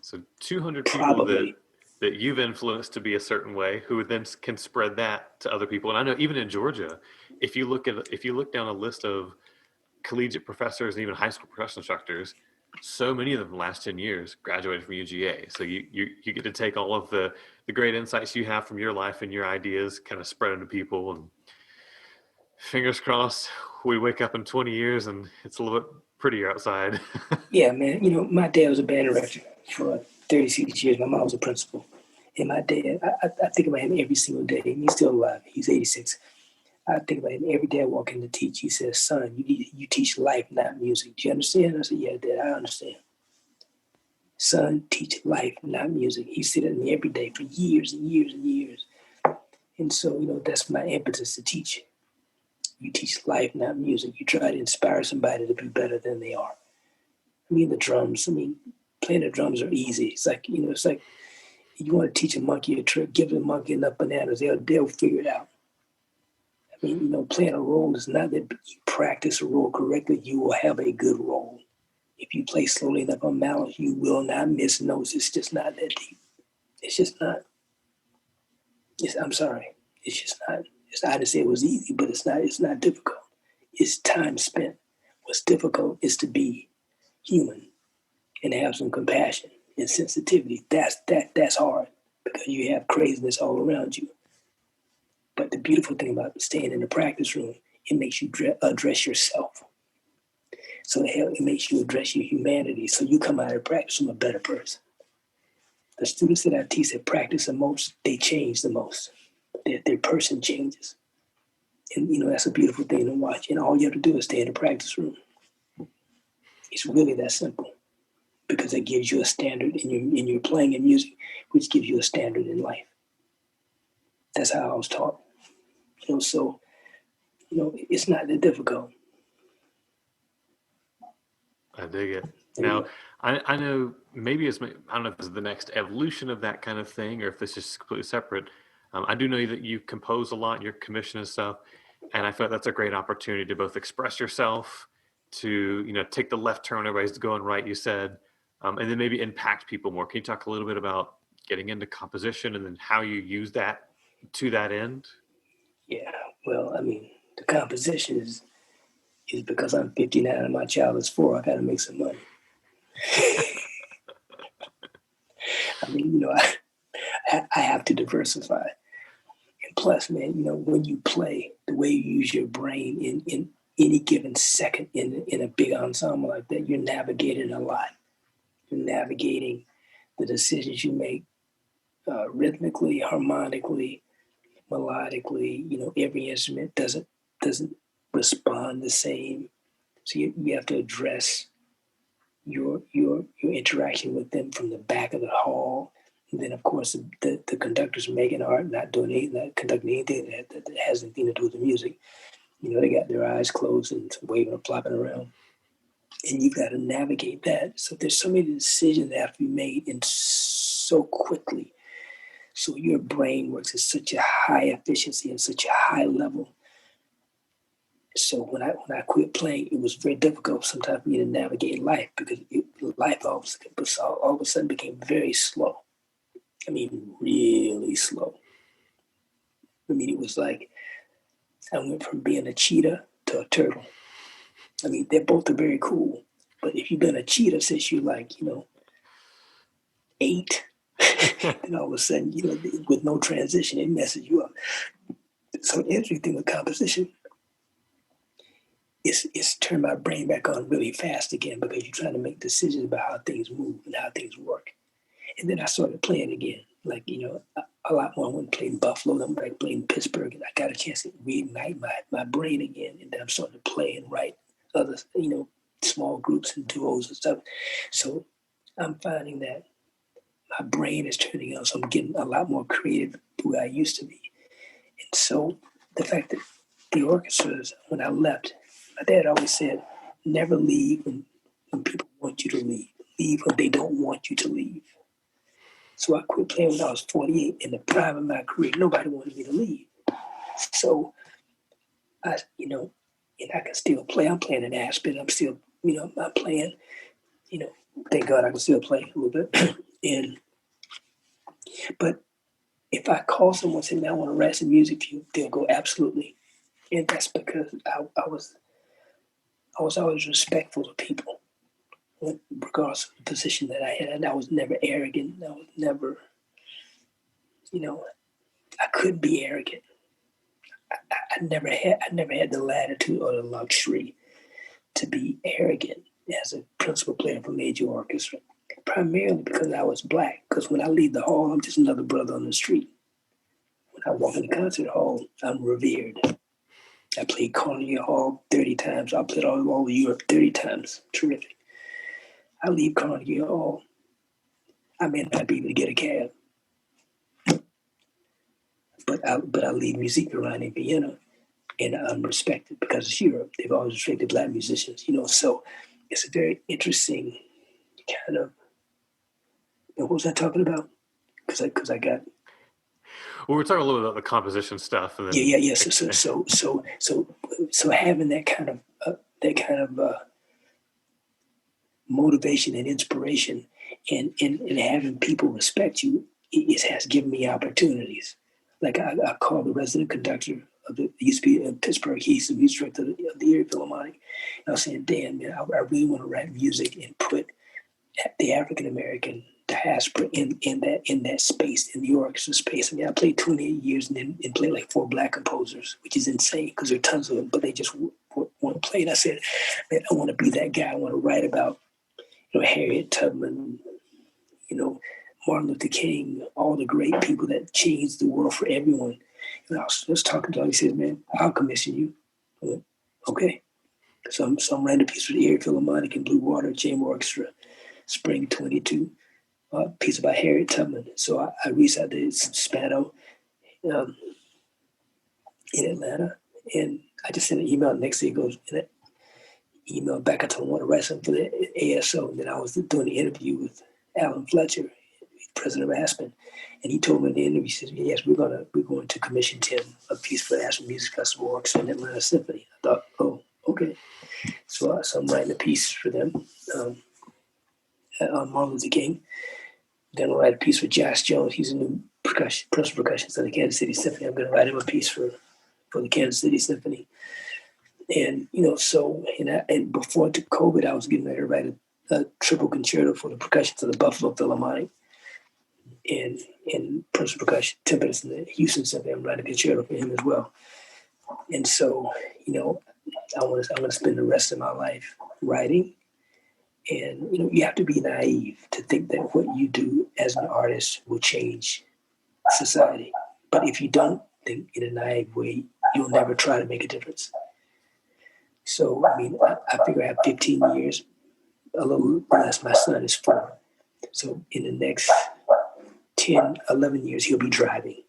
So 200 people that Probably. you've influenced to be a certain way, who then can spread that to other people. And I know even in Georgia, if you look down a list of collegiate professors and even high school professional instructors, so many of them in the last 10 years graduated from UGA. So you get to take all of the great insights you have from your life and your ideas, kind of spread them to people. And fingers crossed, we wake up in 20 years and it's a little bit prettier outside. Yeah, man. My dad was a band director for 36 years. My mom was a principal. And my dad, I think about him every single day. And he's still alive. He's 86. I think about him every day I walk in to teach. He says, son, you teach life, not music. Do you understand? I said, yeah, Dad, I understand. Son, teach life, not music. He said it to me every day for years and years and years. And so, that's my impetus to teach. You teach life, not music. You try to inspire somebody to be better than they are. The drums, playing the drums are easy. It's like you want to teach a monkey a trick, give the monkey enough bananas, they'll figure it out. Playing a role is not that you practice a role correctly, you will have a good role. If you play slowly enough on mallet, you will not miss notes. It's just not that deep. It's just not. I'm sorry. It's just not. I didn't say it was easy, but it's not. It's not difficult. It's time spent. What's difficult is to be human and have some compassion and sensitivity. That's hard because you have craziness all around you. But the beautiful thing about staying in the practice room, it makes you address yourself. So it makes you address your humanity. So you come out of practice from a better person. The students that I teach that practice the most, they change the most. Their person changes. And that's a beautiful thing to watch. And all you have to do is stay in the practice room. It's really that simple. Because it gives you a standard in your playing in music, which gives you a standard in life. That's how I was taught. So it's not that difficult. I dig it. Yeah. Now, I know maybe I don't know if this is the next evolution of that kind of thing or if this is completely separate. I do know that you compose a lot, you're commissioned and stuff, and I feel like that's a great opportunity to both express yourself, to take the left turn when everybody's going right. You said, and then maybe impact people more. Can you talk a little bit about getting into composition and then how you use that to that end? Yeah. Well, the composition is because I'm 59 and my child is 4. I got to make some money. I have to diversify. And plus, man, when you play, the way you use your brain in any given second in a big ensemble like that, you're navigating a lot. You're navigating the decisions you make rhythmically, harmonically, melodically. Every instrument doesn't respond the same. So you have to address your interaction with them from the back of the hall. And then, of course, the conductors making art, not doing anything, not conducting anything that has anything to do with the music. They got their eyes closed and waving or flopping around. And you've got to navigate that. So there's so many decisions that have to be made and so quickly. So your brain works at such a high efficiency and such a high level. So when I quit playing, it was very difficult sometimes for me to navigate life because life all of a sudden became very slow. I mean, really slow. I mean, it was like I went from being a cheetah to a turtle. I mean, they're both very cool. But if you've been a cheetah since you're like, 8, then all of a sudden, with no transition, it messes you up. So the interesting thing with composition is turn my brain back on really fast again because you're trying to make decisions about how things move and how things work. And then I started playing again, like, a lot more. I went playing Buffalo, then I played in Pittsburgh, and I got a chance to reignite my brain again. And then I'm starting to play and write other, small groups and duos and stuff. So I'm finding that my brain is turning on, so I'm getting a lot more creative the way I used to be. And so the fact that the orchestras, when I left, my dad always said, never leave when people want you to leave. Leave when they don't want you to leave. So I quit playing when I was 48 in the prime of my career. Nobody wanted me to leave. So and I can still play. I'm playing in Aspen. I'm still, I'm playing, thank God I can still play a little bit. But if I call someone and say, man, I want to write some music for you, they'll go, absolutely. And that's because I was always respectful to people, regardless of the position that I had. And I was never arrogant. I was never, I couldn't be arrogant. I never had the latitude or the luxury to be arrogant as a principal player for major orchestra, primarily because I was black. Because when I leave the hall, I'm just another brother on the street. When I walk in the concert hall, I'm revered. I played Carnegie Hall 30 times. I played all over Europe 30 times. Terrific. I leave Carnegie Hall. I may not be able to get a cab. But I leave Musik around in Vienna, and I'm respected because it's Europe. They've always respected black musicians, So it's a very interesting kind of. What was I talking about? Because I got. Well, we're talking a little bit about the composition stuff, and then Yeah. So having that kind of motivation and inspiration, and having people respect you, it has given me opportunities. Like I called the resident conductor of the used to be in Pittsburgh. He's the music director of the Erie Philharmonic. And I was saying, Dan, man, I really want to write music and put the African American diaspora in that space, in the orchestra space. I mean, I played 28 years and played like 4 black composers, which is insane because there are tons of them, but they just want to play. And I said, man, I want to be that guy. I want to write about, Harriet Tubman, Martin Luther King, all the great people that changed the world for everyone. And I was just talking to him. He said, man, I'll commission you. I went, okay. So I'm writing a piece for the Erie Philharmonic and Blue Water Chamber Orchestra, Spring 22, piece about Harriet Tubman. So I reached out to Spano in Atlanta, and I just sent an email. Next day, he goes, email back. I told him I want to write something for the ASO. And then I was doing the interview with Alan Fletcher, president of Aspen. And he told me in the interview, he says, yes, we're going to commission Tim a piece for the Aspen Music Festival Orchestra and Atlanta Symphony. I thought, oh, okay. So I'm writing a piece for them on Martin Luther King. Then I'll write a piece for Josh Jones. He's a new principal percussionist of the Kansas City Symphony. I'm going to write him a piece for the Kansas City Symphony. And, and before COVID, I was getting ready to write a triple concerto for the percussion to the Buffalo Philharmonic and principal percussion, timpanists in the Houston Symphony. I'm writing a concerto for him as well. And so, I want to spend the rest of my life writing And you have to be naive to think that what you do as an artist will change society. But if you don't think in a naive way, you'll never try to make a difference. So, I figure I have 15 years, a little less. My son is 4. So, in the next 10, 11 years, he'll be driving.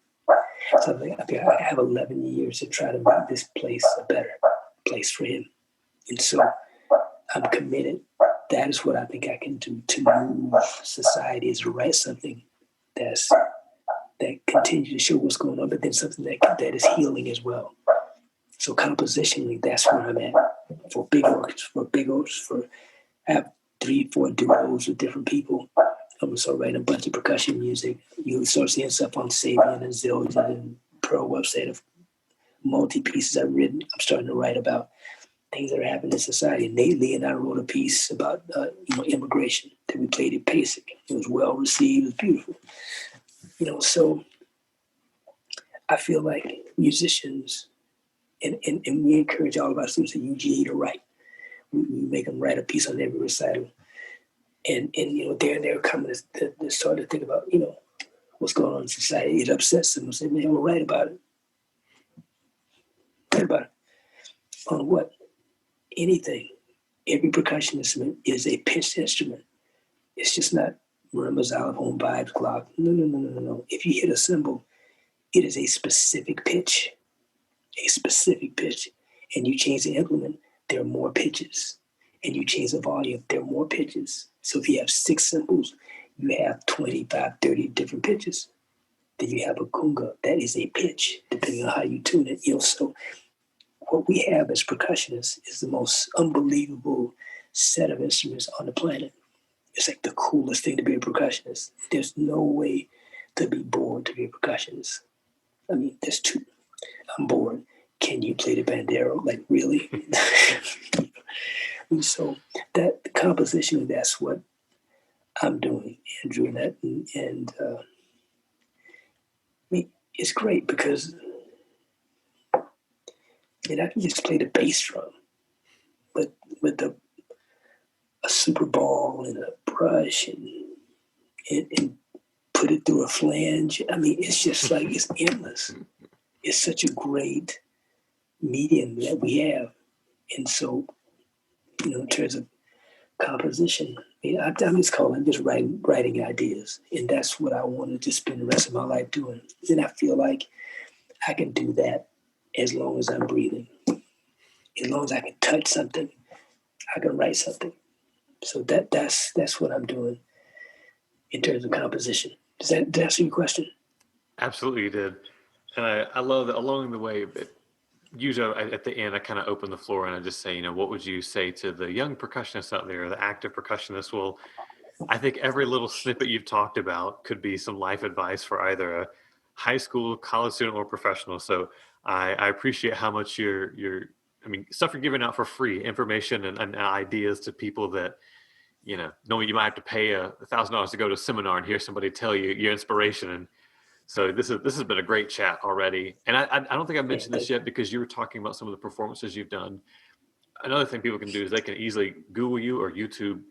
So, I figure I have 11 years to try to make this place a better place for him. And so, I'm committed. That is what I think I can do to move society, is to write something that continues to show what's going on, but then something that is healing as well. So compositionally, that's where I'm at. For big orchestras, I have 3-4 duos with different people. I'm also writing a bunch of percussion music. You'll start seeing stuff on Sabian and Zildjian and Pro website of multi-pieces I've written. I'm starting to write about things that are happening in society. Nate Lee and I wrote a piece about immigration that we played at PASIC. It was well received. It was beautiful. So I feel like musicians, and we encourage all of our students at UGA to write. We make them write a piece on every recital. And they're coming to start to think about, what's going on in society. It upsets them and say, man, we'll write about it. Write about it. On what? Anything. Every percussion instrument is a pitched instrument. It's just not marimba, xylophone, vibes, clock. No. If you hit a cymbal, it is a specific pitch. A specific pitch. And you change the implement, there are more pitches. And you change the volume, there are more pitches. So if you have 6 cymbals, you have 25, 30 different pitches. Then you have a conga, that is a pitch, depending on how you tune it. So what we have as percussionists is the most unbelievable set of instruments on the planet. It's like the coolest thing to be a percussionist. There's no way to be bored to be a percussionist. There's 2. I'm bored. Can you play the bandero? Like, really? And so that composition, that's what I'm doing, Andrew. And it's great because I can just play the bass drum, but with a super ball and a brush and put it through a flange. It's just like, it's endless. It's such a great medium that we have. And so, in terms of composition, I'm just writing ideas. And that's what I want to just spend the rest of my life doing. And I feel like I can do that as long as I'm breathing. As long as I can touch something, I can write something. So that's what I'm doing in terms of composition. Does that answer your question? Absolutely, you did. And I love that along the way, usually at the end, I kind of open the floor and I just say, what would you say to the young percussionists out there, the active percussionists? Well, I think every little snippet you've talked about could be some life advice for either a high school, college student, or professional. So I appreciate how much stuff you're giving out for free, information and ideas to people that, knowing you might have to pay $1,000 to go to a seminar and hear somebody tell you your inspiration. And so this has been a great chat already. And I don't think I mentioned this yet because you were talking about some of the performances you've done. Another thing people can do is they can easily Google you or YouTube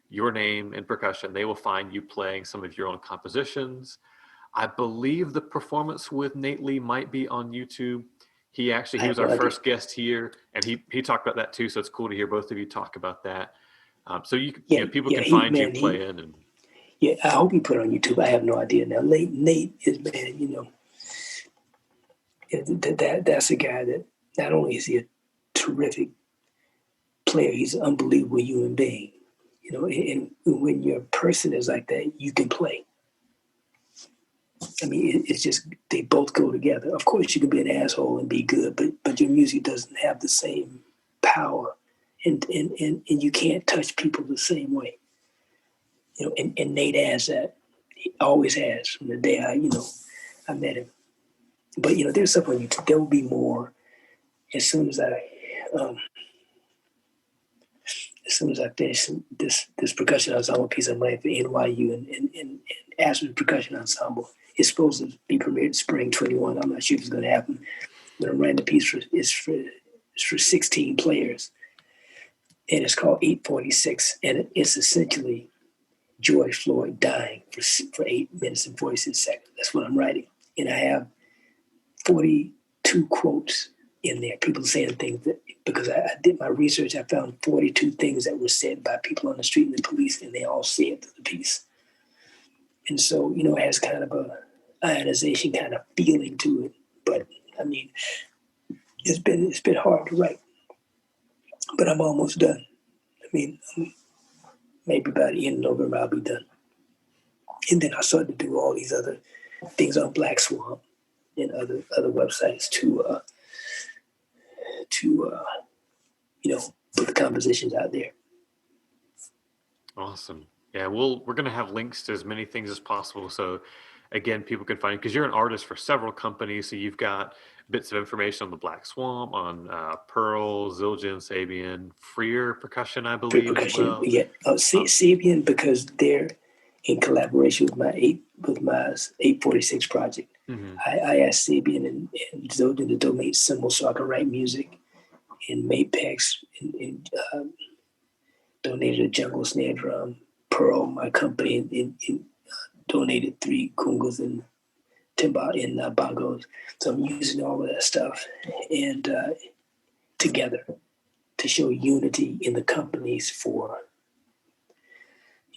your name in percussion. They will find you playing some of your own compositions. I believe the performance with Nate Lee might be on YouTube. He was our first guest here, and he talked about that too. So it's cool to hear both of you talk about that. So people can find you playing. And yeah, I hope you put it on YouTube. I have no idea now. Nate is, man, that's a guy that not only is he a terrific player, he's an unbelievable human being. And when your person is like that, you can play. It's just, they both go together. Of course, you can be an asshole and be good, but your music doesn't have the same power, and you can't touch people the same way. And Nate has that. He always has from the day I met him. But there's stuff on YouTube. There will be more as soon as I finish this percussion ensemble piece I'm writing for NYU and Ashland Percussion Ensemble. It's supposed to be premiered spring 21. I'm not sure if it's going to happen. But I'm writing the piece for 16 players. and it's called 846, and it's essentially George Floyd dying for 8 minutes and 46 seconds. That's what I'm writing, and I have 42 quotes in there. People saying things that because I did my research, I found 42 things that were said by people on the street and the police, and they all said to the piece. And so, it has kind of a ionization kind of feeling to it. But I mean, it's been hard to write, but I'm almost done. I mean, maybe by the end of November I'll be done. And then I started to do all these other things on Black Swamp and other websites to put the compositions out there. Awesome. Yeah, we're going to have links to as many things as possible. So again, people can find, because you're an artist for several companies. So you've got bits of information on the Black Swamp, on Pearl, Zildjian, Sabian, Freer Percussion, I For believe, as percussion, well. yeah, Sabian, because they're in collaboration with my 846 project. Mm-hmm. I asked Sabian and Zildjian to donate cymbals so I could write music, and Mapex and donated a jungle snare drum. Pearl, my company, and donated 3 congas and timba and bongos. So I'm using all of that stuff and together to show unity in the companies for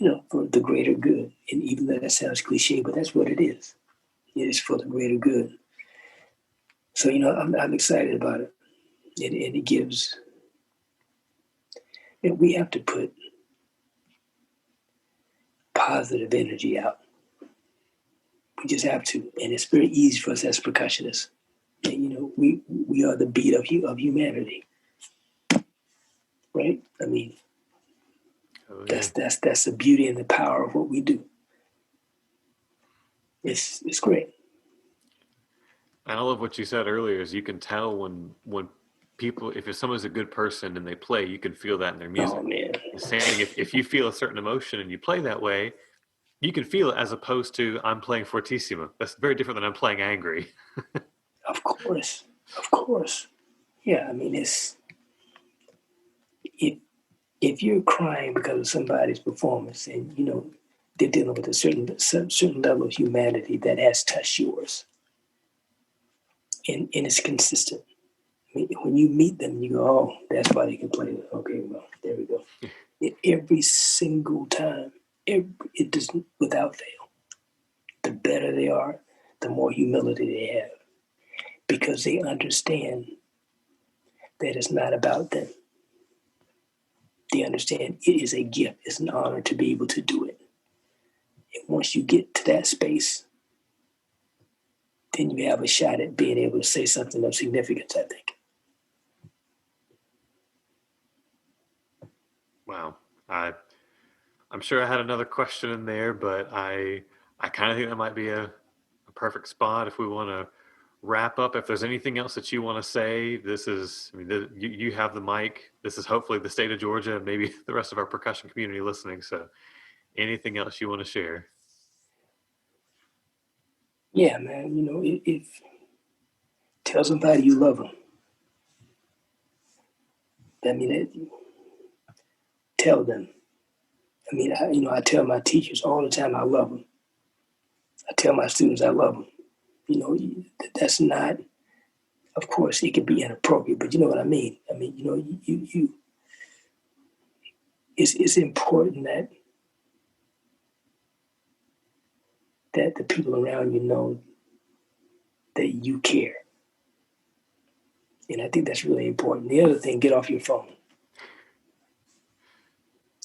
the greater good. And even though that sounds cliche, but that's what it is. It is for the greater good. So I'm excited about it, and it gives. And we have to put positive energy out. We just have to, and it's very easy for us as percussionists. And, we are the beat of humanity, right? I mean, that's the beauty and the power of what we do. It's great. And I love what you said earlier is you can tell when people, if someone's a good person and they play, you can feel that in their music. Oh man. The same thing, if you feel a certain emotion and you play that way, you can feel it, as opposed to I'm playing fortissimo. That's very different than I'm playing angry. Of course. Of course. Yeah, I mean, if you're crying because of somebody's performance, and they're dealing with a certain level of humanity that has touched yours, and it's consistent. I mean, when you meet them, you go, "Oh, that's why they can play." Okay, well, there we go. Every single time, it doesn't, without fail. The better they are, the more humility they have, because they understand that it's not about them. They understand it is a gift. It's an honor to be able to do it. And once you get to that space, then you have a shot at being able to say something of significance, I think. Wow. I'm sure I had another question in there, but I kind of think that might be a perfect spot if we want to wrap up. If there's anything else that you want to say, this is, I mean, you have the mic. This is hopefully the state of Georgia and maybe the rest of our percussion community listening. So anything else you want to share? Yeah, man. If tell somebody you love them. I mean, tell them. I mean, I tell my teachers all the time I love them. I tell my students I love them. That's not. Of course, it can be inappropriate, but you know what I mean. I mean, you. It's important that the people around you know that you care. And I think that's really important. The other thing, get off your phone.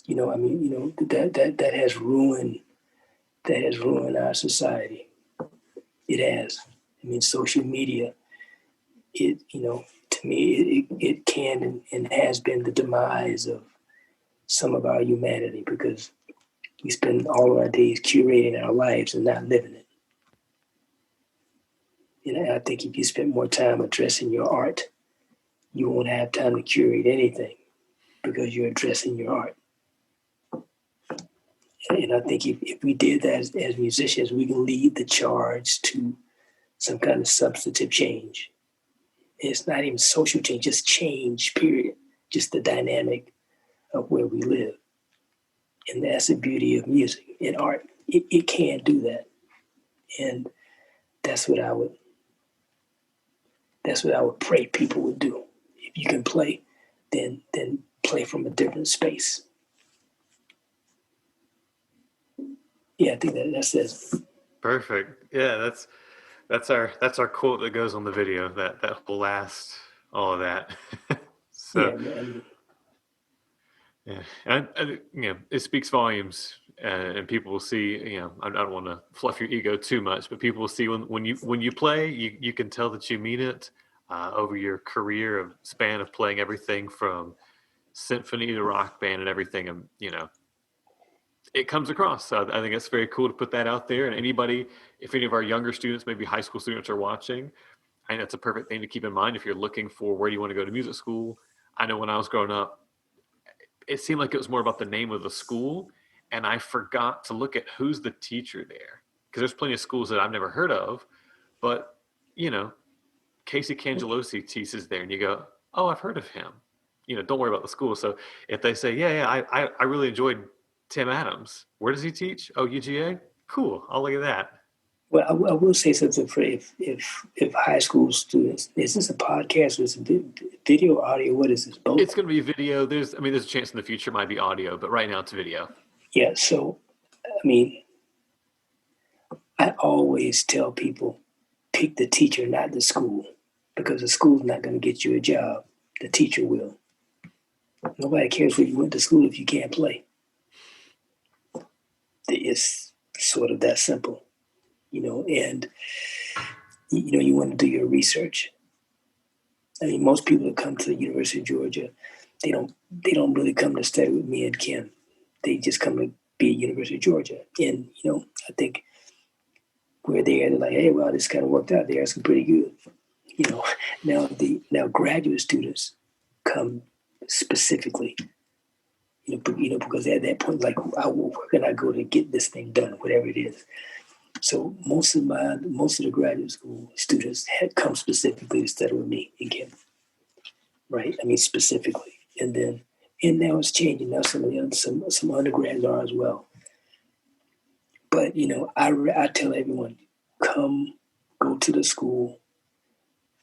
I mean, that has ruined our society. It has. I mean, social media, to me, it can and has been the demise of some of our humanity, because we spend all of our days curating our lives and not living it. I think if you spend more time addressing your art, you won't have time to curate anything, because you're addressing your art. And I think if we did that as musicians, we can lead the charge to some kind of substantive change. It's not even social change, just change, period. Just the dynamic of where we live. And that's the beauty of music and art. It can do that. And that's what I would pray people would do. If you can play, then play from a different space. Yeah, I think that's it. Perfect. Yeah, that's our quote that goes on the video. That whole last all of that. So Yeah, man. yeah, it speaks volumes, and people will see. I don't want to fluff your ego too much, but people will see when you play, you can tell that you mean it. Over your career of span of playing everything from symphony to rock band and everything, and it comes across. So I think it's very cool to put that out there. And anybody, if any of our younger students, maybe high school students, are watching, I think that's a perfect thing to keep in mind if you're looking for where do you want to go to music school. I know when I was growing up, it seemed like it was more about the name of the school, and I forgot to look at who's the teacher there because there's plenty of schools that I've never heard of, but you know, Casey Cangelosi teaches there, and you go, oh, I've heard of him. Don't worry about the school. So if they say, yeah, I really enjoyed Tim Adams. Where does he teach? Oh, UGA. Cool. I'll look at that. Well, I will say something for if high school students. Is this a podcast or is it video, audio? What is this? Both? It's going to be video. There's a chance in the future it might be audio, but right now it's video. Yeah. So, I mean, I always tell people pick the teacher, not the school, because the school's not going to get you a job. The teacher will. Nobody cares where you went to school if you can't play. It's sort of that simple, and you want to do your research. I mean, most people that come to the University of Georgia, they don't really come to study with me and Kim. They just come to be at University of Georgia. And, I think we're there, they're like, hey, well, this kind of worked out. They're asking pretty good. Now graduate students come specifically, because at that point, like, where can I go to get this thing done, whatever it is. So most of the graduate school students had come specifically to study with me and Kim, right? I mean, specifically, and now it's changing. Now some undergrads are as well. But I tell everyone, go to the school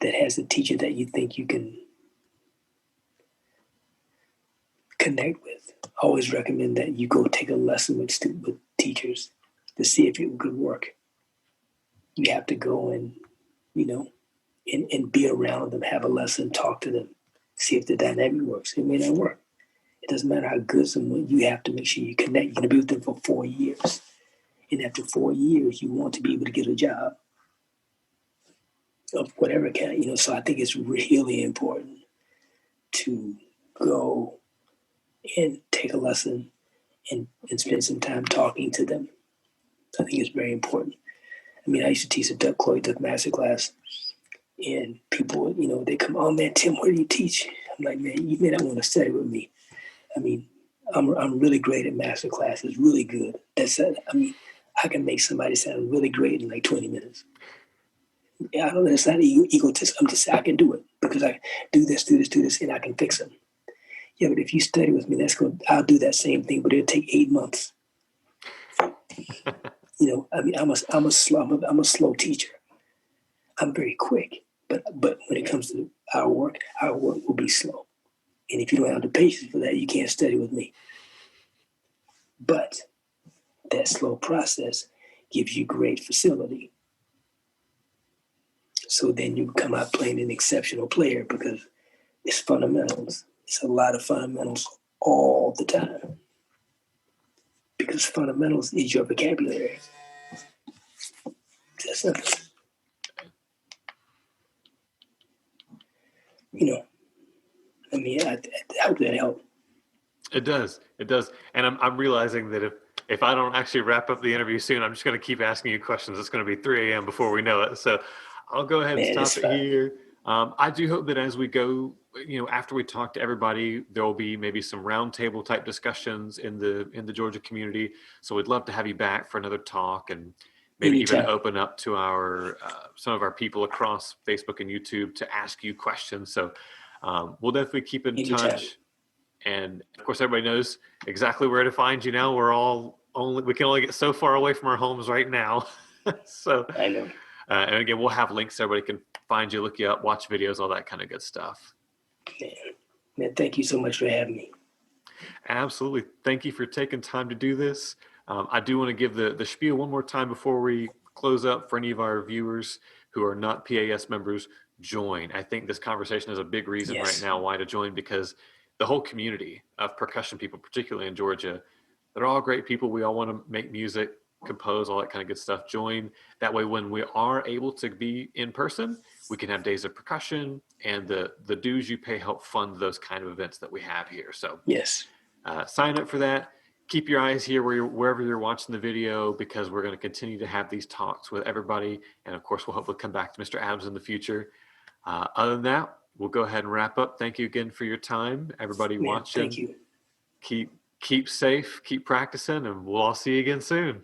that has a teacher that you think you can connect with. I always recommend that you go take a lesson with teachers to see if it could work. You have to go and and be around them, have a lesson, talk to them, see if the dynamic works. It may not work. It doesn't matter how good someone. You have to make sure you connect. You're gonna be with them for 4 years, and after 4 years, you want to be able to get a job of whatever kind. So I think it's really important to go and take a lesson and spend some time talking to them. I think it's very important. I mean, I used to teach a Chloe Duck master class, and people, they come, oh man, Tim, where do you teach? I'm like, man, you may not want to study with me. I mean, I'm really great at master classes, really good. I can make somebody sound really great in like 20 minutes. Yeah, I don't know, it's not egotist. I'm just saying I can do it because I do this, and I can fix them. Yeah, but if you study with me, I'll do that same thing, but it'll take 8 months. I'm a slow teacher. I'm very quick, but when it comes to our work will be slow. And if you don't have the patience for that, you can't study with me. But that slow process gives you great facility. So then you come out playing an exceptional player because it's fundamentals. It's a lot of fundamentals all the time. Because fundamentals is your vocabulary. That's simple. I hope that helped. It does. It does. And I'm realizing that if I don't actually wrap up the interview soon, I'm just going to keep asking you questions. It's going to be 3 a.m. before we know it. So I'll go ahead and stop it here. I do hope that as we go, after we talk to everybody, there will be maybe some roundtable type discussions in the Georgia community. So we'd love to have you back for another talk and maybe Anytime. even open up to our some of our people across Facebook and YouTube to ask you questions. So we'll definitely keep in Anytime. touch. And of course, everybody knows exactly where to find you now. We can only get so far away from our homes right now. So, I know. and again, we'll have links so everybody can find you, look you up, watch videos, all that kind of good stuff. Man, thank you so much for having me. Absolutely. Thank you for taking time to do this. I do want to give the spiel one more time before we close up for any of our viewers who are not PAS members. Join. I think this conversation is a big reason right Yes. now why to join, because the whole community of percussion people, particularly in Georgia, they're all great people. We all want to make music, compose, all that kind of good stuff. Join. That way, when we are able to be in person, we can have days of percussion, and the dues you pay help fund those kind of events that we have here. So Yes. sign up for that. Keep your eyes here wherever you're watching the video, because we're going to continue to have these talks with everybody. And of course, we'll hopefully come back to Mr. Adams in the future. Other than that, we'll go ahead and wrap up. Thank you again for your time. Everybody Man, thank watching, you. keep safe, keep practicing, and we'll all see you again soon.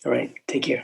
All right. Take care.